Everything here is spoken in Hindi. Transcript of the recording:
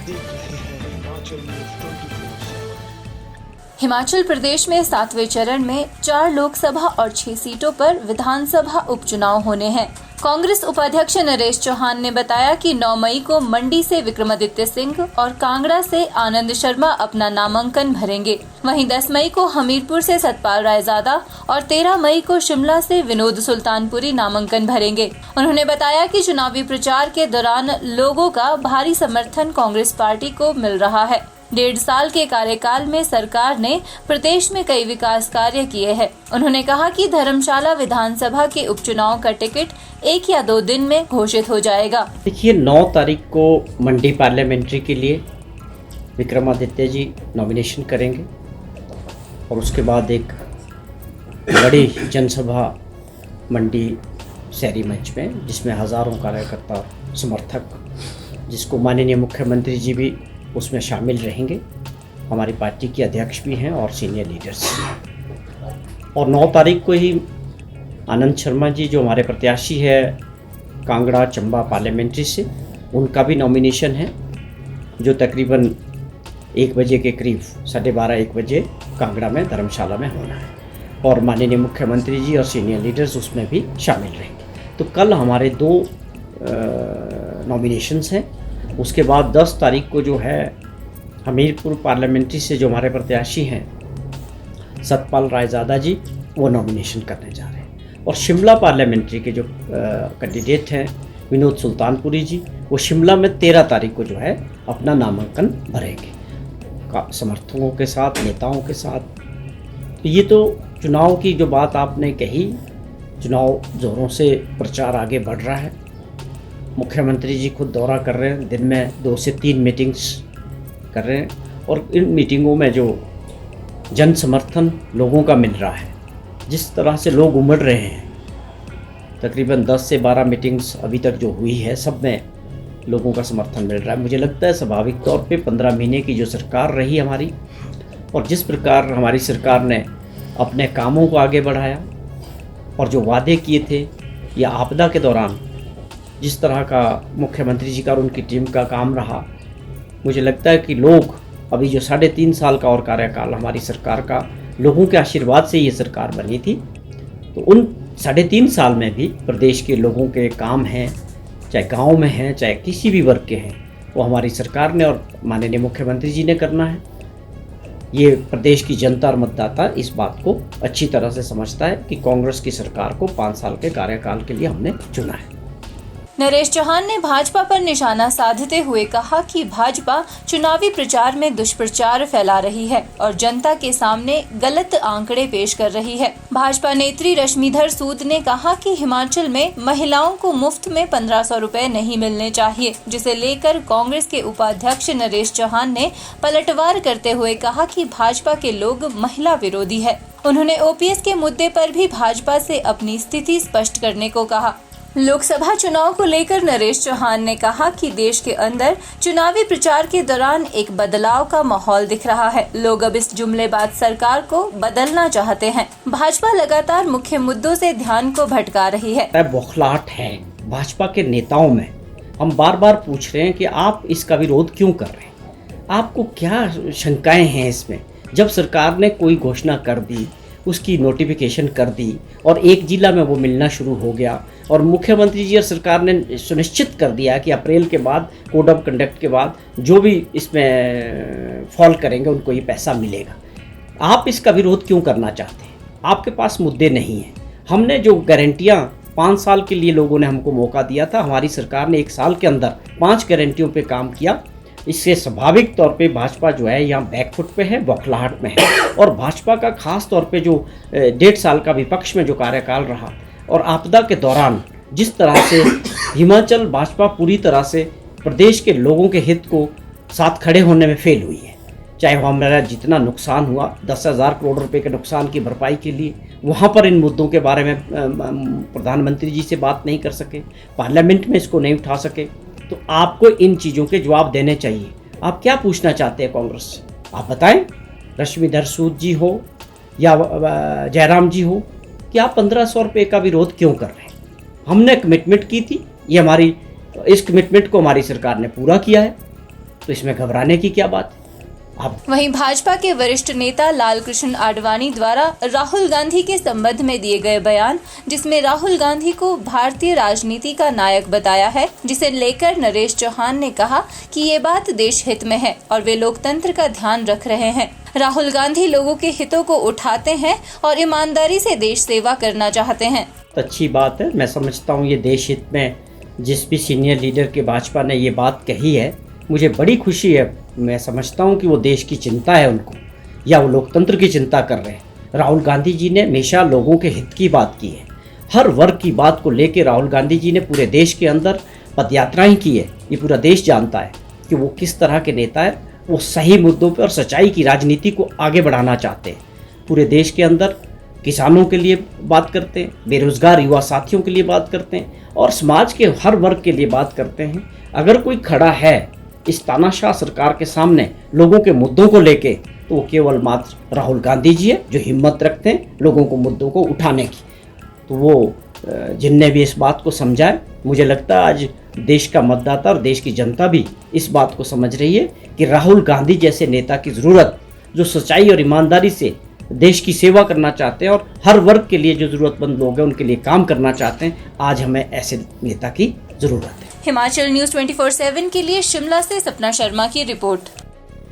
देख रहे हैं हिमाचल न्यूज 24/7। हिमाचल प्रदेश में 7वें चरण में 4 लोकसभा और 6 सीटों पर विधानसभा उपचुनाव होने हैं। कांग्रेस उपाध्यक्ष नरेश चौहान ने बताया कि 9 मई को मंडी से विक्रमादित्य सिंह और कांगड़ा से आनंद शर्मा अपना नामांकन भरेंगे। वहीं 10 मई को हमीरपुर से सतपाल रायजादा और 13 मई को शिमला से विनोद सुल्तानपुरी नामांकन भरेंगे। उन्होंने बताया कि चुनावी प्रचार के दौरान लोगों का भारी समर्थन कांग्रेस पार्टी को मिल रहा है। 1.5 साल के कार्यकाल में सरकार ने प्रदेश में कई विकास कार्य किए हैं। उन्होंने कहा कि धर्मशाला विधानसभा के उपचुनाव का टिकट 1 या 2 दिन में घोषित हो जाएगा। देखिए, 9 तारीख को मंडी पार्लियामेंट्री के लिए विक्रमादित्य जी नॉमिनेशन करेंगे और उसके बाद एक बड़ी जनसभा मंडी शहरी मंच में, जिसमें हज़ारों कार्यकर्ता समर्थक, जिसको माननीय मुख्यमंत्री जी भी उसमें शामिल रहेंगे, हमारी पार्टी के अध्यक्ष भी हैं और सीनियर लीडर्स। और 9 तारीख को ही आनंद शर्मा जी, जो हमारे प्रत्याशी है कांगड़ा चंबा पार्लियामेंट्री से, उनका भी नॉमिनेशन है, जो तकरीबन 1 बजे के करीब 12:30-1 बजे कांगड़ा में धर्मशाला में होना है। और माननीय मुख्यमंत्री जी और सीनियर लीडर्स उसमें भी शामिल रहेंगे। तो कल हमारे 2 नॉमिनेशंस हैं। उसके बाद 10 तारीख को जो है हमीरपुर पार्लियामेंट्री से जो हमारे प्रत्याशी हैं सतपाल रायजादा जी, वो नॉमिनेशन करने जा रहे हैं। और शिमला पार्लियामेंट्री के जो कैंडिडेट हैं विनोद सुल्तानपुरी जी, वो शिमला में 13 तारीख को जो है अपना नामांकन भरेंगे समर्थकों के साथ, नेताओं के साथ। तो ये तो चुनाव की जो बात आपने कही, चुनाव जोरों से प्रचार आगे बढ़ रहा है। मुख्यमंत्री जी खुद दौरा कर रहे हैं, दिन में 2 से 3 मीटिंग्स कर रहे हैं और इन मीटिंगों में जो जन समर्थन लोगों का मिल रहा है, जिस तरह से लोग उमड़ रहे हैं, तकरीबन 10 से 12 मीटिंग्स अभी तक जो हुई है, सब में लोगों का समर्थन मिल रहा है। मुझे लगता है स्वाभाविक तौर पे 15 महीने की जो सरकार रही हमारी, और जिस प्रकार हमारी सरकार ने अपने कामों को आगे बढ़ाया और जो वादे किए थे, या आपदा के दौरान जिस तरह का मुख्यमंत्री जी का और उनकी टीम का काम रहा, मुझे लगता है कि लोग अभी जो 3.5 साल का और कार्यकाल हमारी सरकार का, लोगों के आशीर्वाद से ये सरकार बनी थी, तो उन 3.5 साल में भी प्रदेश के लोगों के काम हैं, चाहे गांव में हैं, चाहे किसी भी वर्ग के हैं, वो हमारी सरकार ने और माननीय मुख्यमंत्री जी ने करना है। ये प्रदेश की जनता और मतदाता इस बात को अच्छी तरह से समझता है कि कांग्रेस की सरकार को 5 साल के कार्यकाल के लिए हमने चुना है। नरेश चौहान ने भाजपा पर निशाना साधते हुए कहा कि भाजपा चुनावी प्रचार में दुष्प्रचार फैला रही है और जनता के सामने गलत आंकड़े पेश कर रही है। भाजपा नेत्री रश्मिधर सूद ने कहा कि हिमाचल में महिलाओं को मुफ्त में 1500 रुपए नहीं मिलने चाहिए, जिसे लेकर कांग्रेस के उपाध्यक्ष नरेश चौहान ने पलटवार करते हुए कहा कि भाजपा के लोग महिला विरोधी है। उन्होंने ओपीएस के मुद्दे पर भी भाजपा से अपनी स्थिति स्पष्ट करने को कहा। लोकसभा चुनाव को लेकर नरेश चौहान ने कहा कि देश के अंदर चुनावी प्रचार के दौरान एक बदलाव का माहौल दिख रहा है। लोग अब इस जुमलेबाज सरकार को बदलना चाहते हैं। भाजपा लगातार मुख्य मुद्दों से ध्यान को भटका रही है। बौखलाहट है भाजपा के नेताओं में। हम बार बार पूछ रहे हैं कि आप इसका विरोध क्यों कर रहे हैं, आपको क्या शंकाएं हैं इसमें। जब सरकार ने कोई घोषणा कर दी, उसकी नोटिफिकेशन कर दी और एक जिला में वो मिलना शुरू हो गया, और मुख्यमंत्री जी और सरकार ने सुनिश्चित कर दिया कि अप्रैल के बाद, कोड ऑफ कंडक्ट के बाद, जो भी इसमें फॉल करेंगे उनको ये पैसा मिलेगा। आप इसका विरोध क्यों करना चाहते हैं? आपके पास मुद्दे नहीं हैं। हमने जो गारंटियाँ 5 साल के लिए लोगों ने हमको मौका दिया था, हमारी सरकार ने 1 साल के अंदर 5 गारंटियों पे काम किया। इससे स्वाभाविक तौर पे भाजपा जो है यहाँ बैकफुट पे है, बौखलाहट में है। और भाजपा का खास तौर पे जो 1.5 साल का विपक्ष में जो कार्यकाल रहा और आपदा के दौरान जिस तरह से हिमाचल भाजपा पूरी तरह से प्रदेश के लोगों के हित को साथ खड़े होने में फेल हुई है। चाहे वो हमारा जितना नुकसान हुआ, 10,000 करोड़ रुपए के नुकसान की भरपाई के लिए, वहाँ पर इन मुद्दों के बारे में प्रधानमंत्री जी से बात नहीं कर सके, पार्लियामेंट में इसको नहीं उठा सके। तो आपको इन चीज़ों के जवाब देने चाहिए। आप क्या पूछना चाहते हैं कांग्रेस से, आप बताएं। रश्मिधर सूद जी हो या जयराम जी हो, कि आप 1500 रुपये का विरोध क्यों कर रहे हैं? हमने कमिटमेंट की थी, ये हमारी, इस कमिटमेंट को हमारी सरकार ने पूरा किया है। तो इसमें घबराने की क्या बात है? आप वहीं भाजपा के वरिष्ठ नेता लालकृष्ण आडवाणी द्वारा राहुल गांधी के संबंध में दिए गए बयान, जिसमें राहुल गांधी को भारतीय राजनीति का नायक बताया है, जिसे लेकर नरेश चौहान ने कहा कि ये बात देश हित में है और वे लोकतंत्र का ध्यान रख रहे हैं। राहुल गांधी लोगों के हितों को उठाते हैं और ईमानदारी से देश सेवा करना चाहते हैं। अच्छी बात है, मैं समझता हूँ ये देश हित में जिस भी सीनियर लीडर के भाजपा ने ये बात कही है, मुझे बड़ी खुशी है। मैं समझता हूँ कि वो देश की चिंता है उनको, या वो लोकतंत्र की चिंता कर रहे हैं। राहुल गांधी जी ने हमेशा लोगों के हित की बात की है, हर वर्ग की बात को लेकर राहुल गांधी जी ने पूरे देश के अंदर पदयात्राएं की है। ये पूरा देश जानता है कि वो किस तरह के नेता है। वो सही मुद्दों पर और सच्चाई की राजनीति को आगे बढ़ाना चाहते हैं। पूरे देश के अंदर किसानों के लिए बात करते हैं, बेरोजगार युवा साथियों के लिए बात करते हैं और समाज के हर वर्ग के लिए बात करते हैं। अगर कोई खड़ा है इस तानाशाह सरकार के सामने लोगों के मुद्दों को लेके, तो वो केवल मात्र राहुल गांधी जी है, जो हिम्मत रखते हैं लोगों को मुद्दों को उठाने की। तो वो जिनने भी इस बात को समझा है, मुझे लगता है आज देश का मतदाता और देश की जनता भी इस बात को समझ रही है कि राहुल गांधी जैसे नेता की ज़रूरत, जो सच्चाई और ईमानदारी से देश की सेवा करना चाहते हैं और हर वर्ग के लिए जो ज़रूरतमंद लोग हैं उनके लिए काम करना चाहते हैं, आज हमें ऐसे नेता की ज़रूरत है। हिमाचल न्यूज़ 24/7 के लिए शिमला से सपना शर्मा की रिपोर्ट।